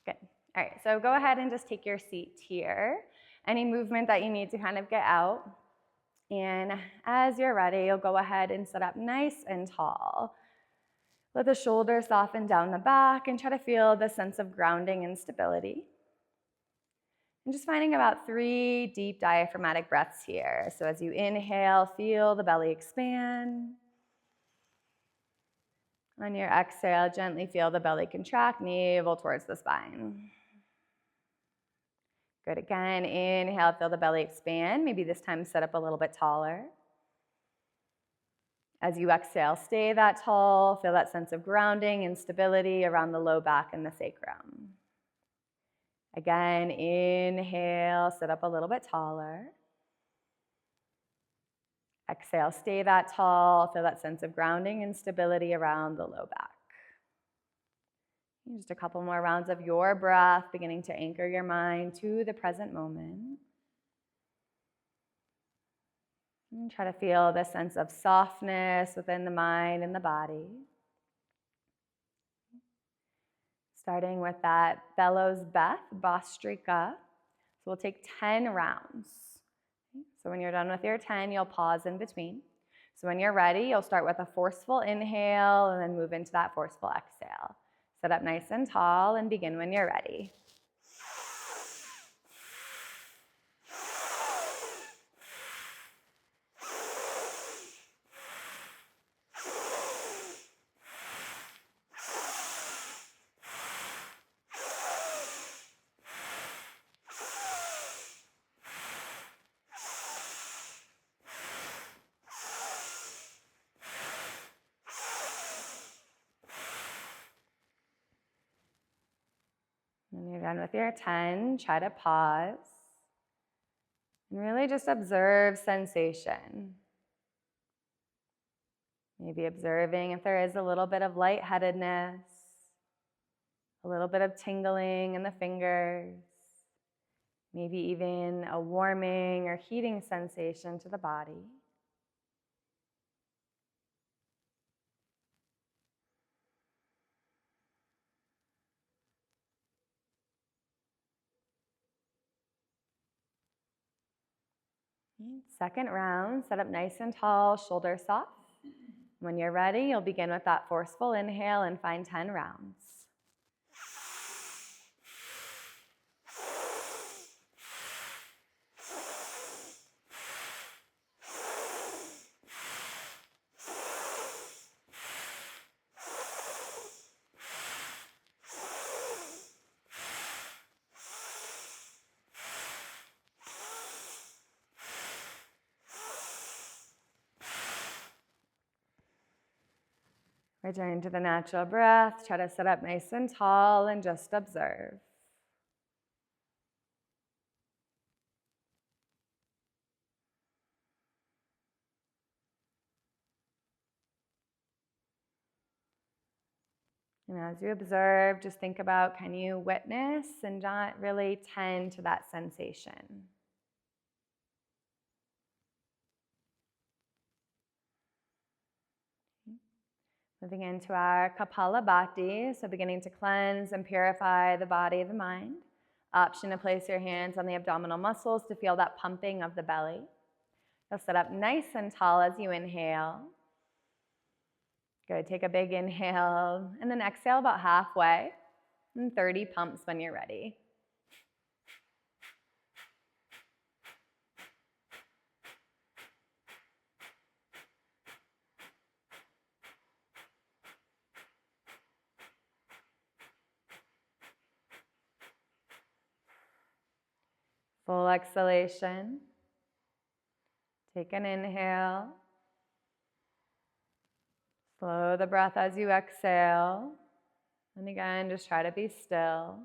Good. All right, so go ahead and just take your seat here. Any movement that you need to kind of get out. And as you're ready, you'll go ahead and sit up nice and tall. Let the shoulders soften down the back and try to feel the sense of grounding and stability. And just finding about 3 deep diaphragmatic breaths here. So as you inhale, feel the belly expand. On your exhale, gently feel the belly contract, navel towards the spine. Good, again, inhale, feel the belly expand. Maybe this time sit up a little bit taller. As you exhale, stay that tall. Feel that sense of grounding and stability around the low back and the sacrum. Again, inhale, sit up a little bit taller. Exhale, stay that tall. Feel that sense of grounding and stability around the low back. Just a couple more rounds of your breath, beginning to anchor your mind to the present moment. And try to feel the sense of softness within the mind and the body. Starting with that bellows breath, Bhastrika. So we'll take 10 rounds. So when you're done with your 10, you'll pause in between. So when you're ready, you'll start with a forceful inhale and then move into that forceful exhale. Sit up nice and tall and begin when you're ready. When you're done with your 10, try to pause and really just observe sensation. Maybe observing if there is a little bit of lightheadedness, a little bit of tingling in the fingers, maybe even a warming or heating sensation to the body. Second round, sit up nice and tall, shoulders soft. When you're ready, you'll begin with that forceful inhale and find 10 rounds. Return to the natural breath. Try to sit up nice and tall and just observe. And as you observe, just think about, can you witness and not really tend to that sensation? Moving into our Kapalabhati, so beginning to cleanse and purify the body and the mind. Option to place your hands on the abdominal muscles to feel that pumping of the belly. You'll sit up nice and tall as you inhale. Good, take a big inhale, and then exhale about halfway, and 30 pumps when you're ready. Full exhalation. Take an inhale. Slow the breath as you exhale. And again, just try to be still.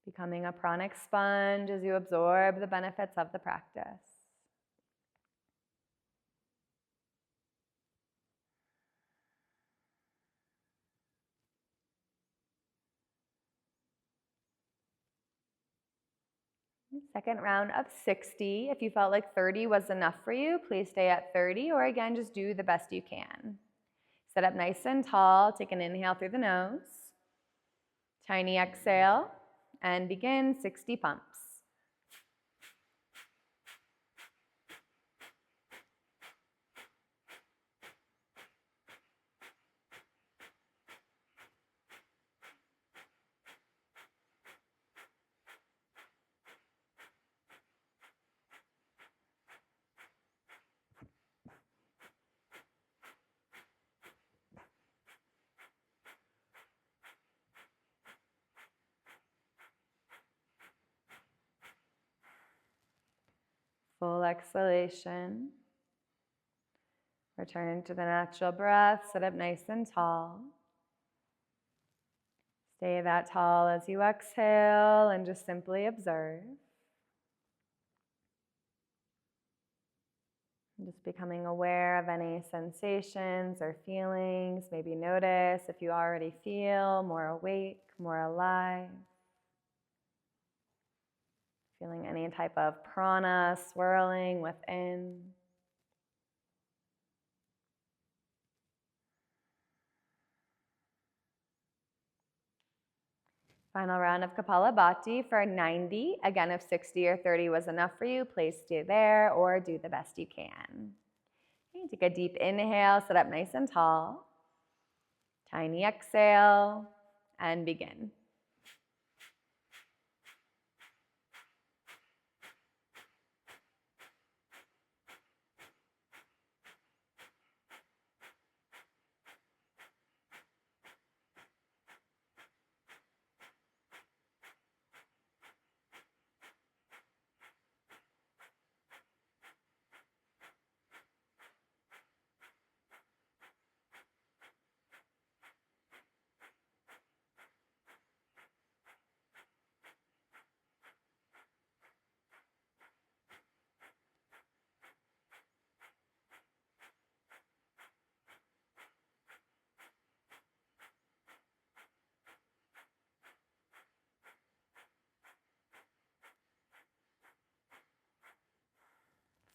Becoming a pranic sponge as you absorb the benefits of the practice. Second round of 60. If you felt like 30 was enough for you, please stay at 30, or again, just do the best you can. Sit up nice and tall. Take an inhale through the nose. Tiny exhale, and begin 60 pumps. Full exhalation. Return to the natural breath. Sit up nice and tall. Stay that tall as you exhale and just simply observe. Just becoming aware of any sensations or feelings. Maybe notice if you already feel more awake, more alive. Feeling any type of prana swirling within. Final round of Kapalabhati for 90. Again, if 60 or 30 was enough for you, please stay there or do the best you can. Okay, take a deep inhale, sit up nice and tall. Tiny exhale, and begin.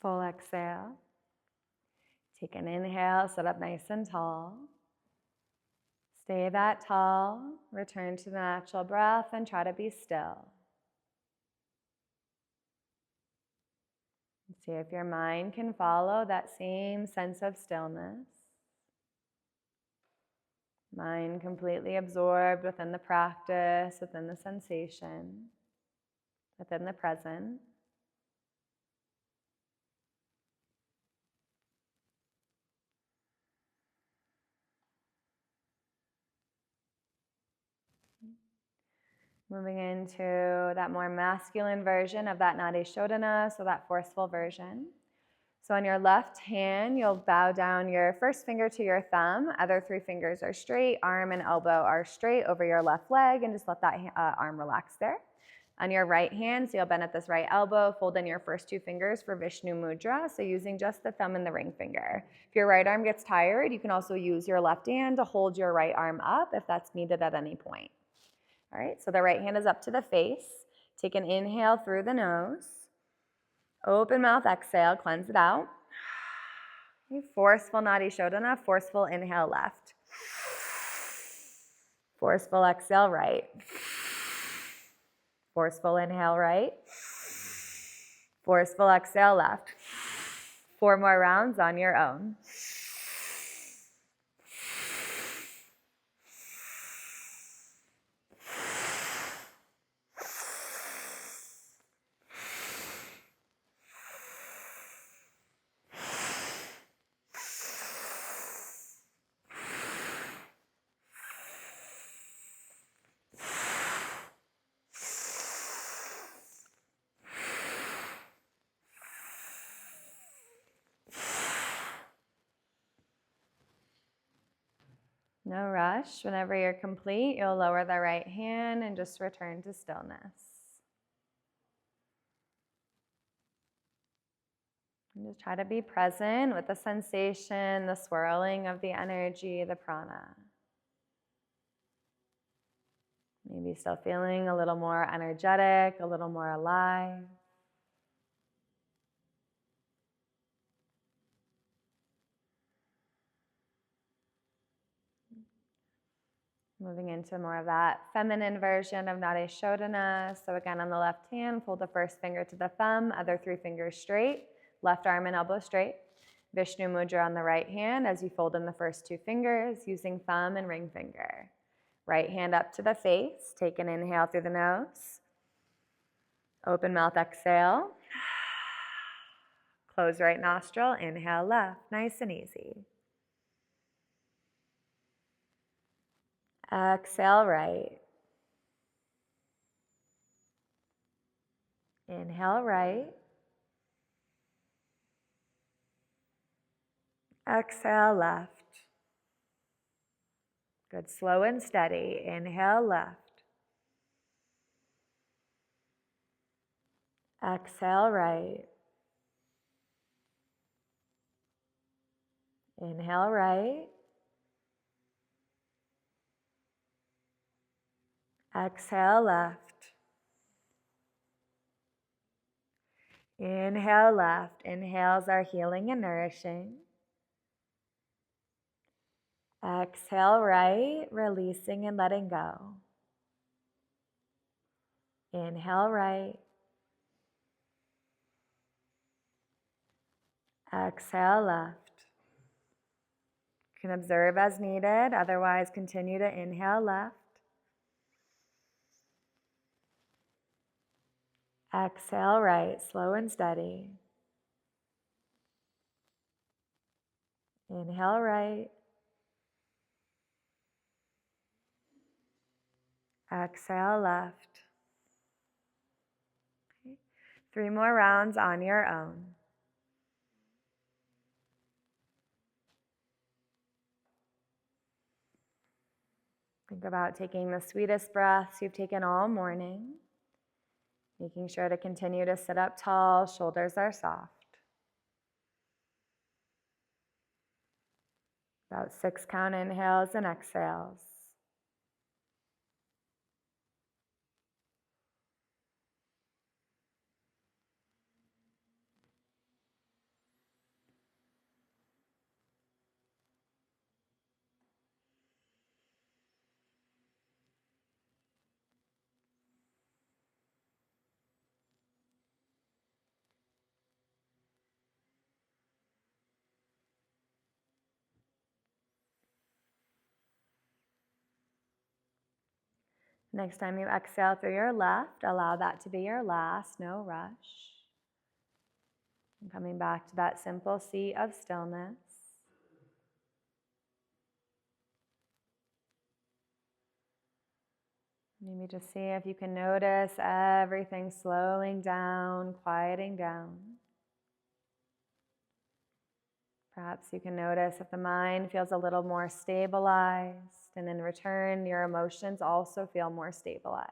Full exhale. Take an inhale, sit up nice and tall. Stay that tall. Return to the natural breath and try to be still. See if your mind can follow that same sense of stillness. Mind completely absorbed within the practice, within the sensation, within the present. Moving into that more masculine version of that Nadi Shodhana, so that forceful version. So on your left hand, you'll bow down your first finger to your thumb. Other three fingers are straight. Arm and elbow are straight over your left leg, and just let that arm relax there. On your right hand, so you'll bend at this right elbow, fold in your first two fingers for Vishnu Mudra, so using just the thumb and the ring finger. If your right arm gets tired, you can also use your left hand to hold your right arm up if that's needed at any point. All right, so the right hand is up to the face. Take an inhale through the nose. Open mouth, exhale, cleanse it out. Okay, forceful Nadi Shodhana, forceful inhale left. Forceful exhale right. Forceful inhale right. Forceful exhale left. 4 more rounds on your own. No rush. Whenever you're complete, you'll lower the right hand and just return to stillness. And just try to be present with the sensation, the swirling of the energy, the prana. Maybe still feeling a little more energetic, a little more alive. Moving into more of that feminine version of Nadi Shodhana. So again, on the left hand, pull the first finger to the thumb, other 3 fingers straight, left arm and elbow straight. Vishnu Mudra on the right hand as you fold in the first 2 fingers using thumb and ring finger. Right hand up to the face. Take an inhale through the nose. Open mouth, exhale. Close right nostril, inhale left. Nice and easy. Exhale right. Inhale right. Exhale left. Good, slow and steady. Inhale left. Exhale right. Inhale right. Exhale left. Inhale left. Inhales are healing and nourishing. Exhale right, releasing and letting go. Inhale right. Exhale left. You can observe as needed, otherwise continue to inhale left. Exhale right, slow and steady. Inhale right. Exhale left. Okay. 3 more rounds on your own. Think about taking the sweetest breaths you've taken all morning. Making sure to continue to sit up tall, shoulders are soft. About 6 count inhales and exhales. Next time you exhale through your left, allow that to be your last, no rush. And coming back to that simple seat of stillness. Maybe just see if you can notice everything slowing down, quieting down. Perhaps you can notice if the mind feels a little more stabilized, and in return, your emotions also feel more stabilized.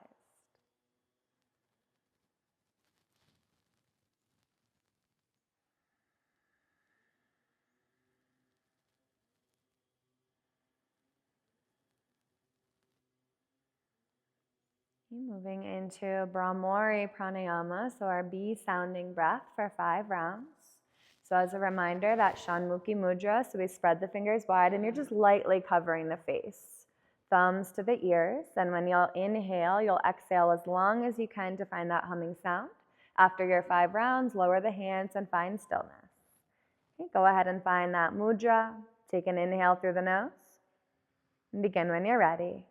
Moving into Brahmari Pranayama, so our B sounding breath for 5 rounds. So as a reminder, that Shanmukhi Mudra, so we spread the fingers wide and you're just lightly covering the face. Thumbs to the ears, and when you'll inhale, you'll exhale as long as you can to find that humming sound. After your 5 rounds, lower the hands and find stillness. Okay, go ahead and find that mudra. Take an inhale through the nose and begin when you're ready.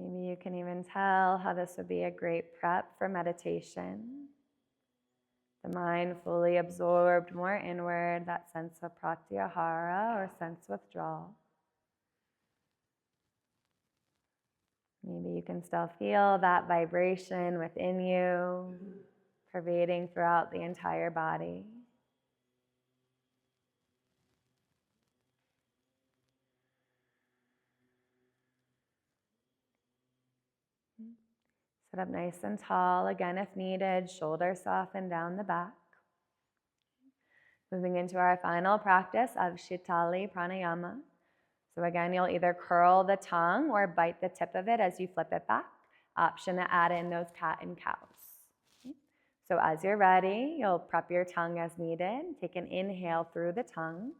Maybe you can even tell how this would be a great prep for meditation. The mind fully absorbed more inward, that sense of pratyahara or sense withdrawal. Maybe you can still feel that vibration within you, pervading throughout the entire body. Sit up nice and tall, again if needed, shoulders soften down the back. Moving into our final practice of Sheetali pranayama. So again, you'll either curl the tongue or bite the tip of it as you flip it back. Option to add in those cat and cows. Okay. So as you're ready, you'll prep your tongue as needed. Take an inhale through the tongue.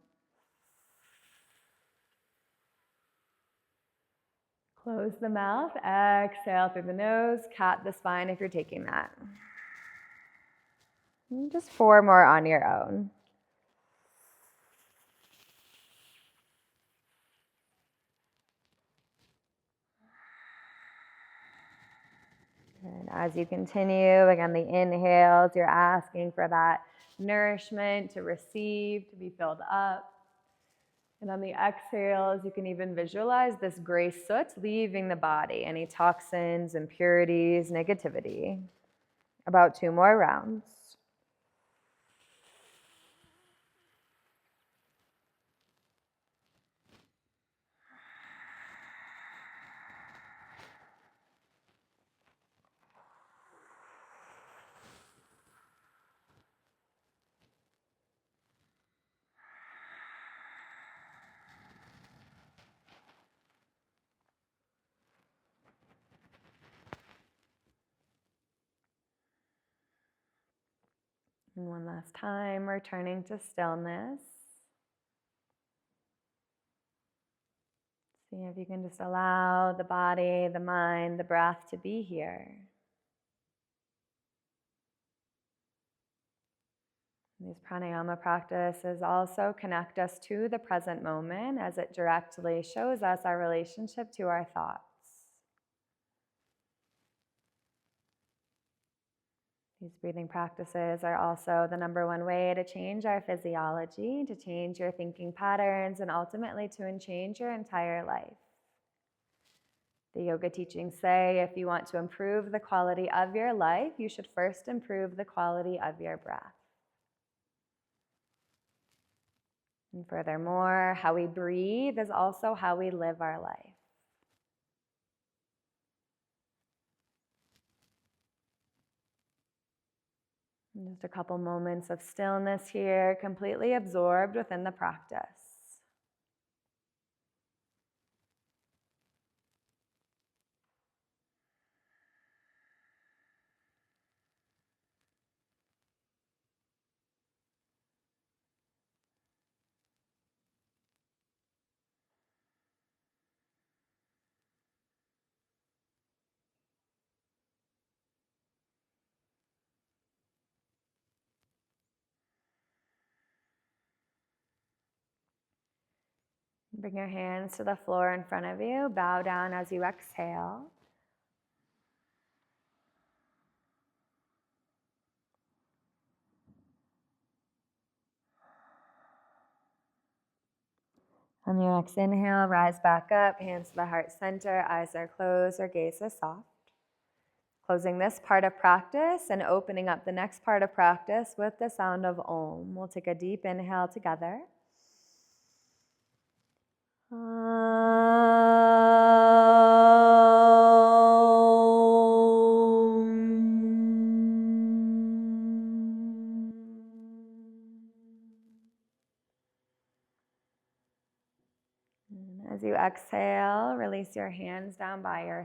Close the mouth, exhale through the nose, cat the spine if you're taking that. And just 4 more on your own. And as you continue, again, the inhales, you're asking for that nourishment to receive, to be filled up. And on the exhales, you can even visualize this gray soot leaving the body, any toxins, impurities, negativity. About 2 more rounds. And one last time, returning to stillness. See if you can just allow the body, the mind, the breath to be here. These pranayama practices also connect us to the present moment as it directly shows us our relationship to our thoughts. These breathing practices are also the #1 way to change our physiology, to change your thinking patterns, and ultimately to change your entire life. The yoga teachings say if you want to improve the quality of your life, you should first improve the quality of your breath. And furthermore, how we breathe is also how we live our life. And just a couple moments of stillness here, completely absorbed within the practice. Bring your hands to the floor in front of you. Bow down as you exhale. On your next inhale, rise back up, hands to the heart center, eyes are closed, or gaze is soft. Closing this part of practice and opening up the next part of practice with the sound of Om. We'll take a deep inhale together. As you exhale, release your hands down by your